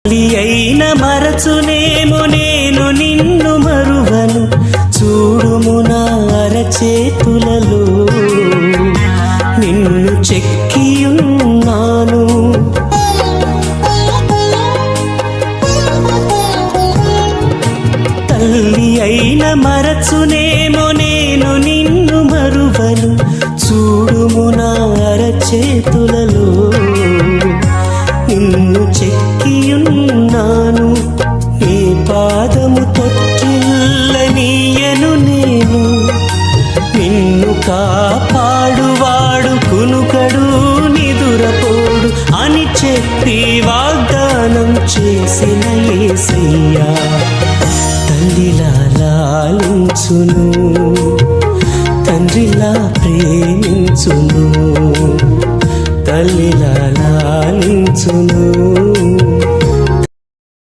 అయిన మరచునేమో నేను నిన్ను మరువను, చూడుము నా అరచేతులలో నిన్ను చెక్కియున్నాను. తల్లి అయిన మరచునేమో నేను నిన్ను మరువను, చూడుము నా అరచేతులలో నిన్ను చెక్కియున్నాను. నీ పాదము తొట్టిల్లనీయను నేను, నిన్ను కాపాడువాడు కునుకడు నిదురపోడు అని చెప్పి వాగ్దానం చేసిన యేసయ్యా తల్లిలా లాలించును, తండ్రిలా ప్రేమించును, తల్లిలా లాలించును.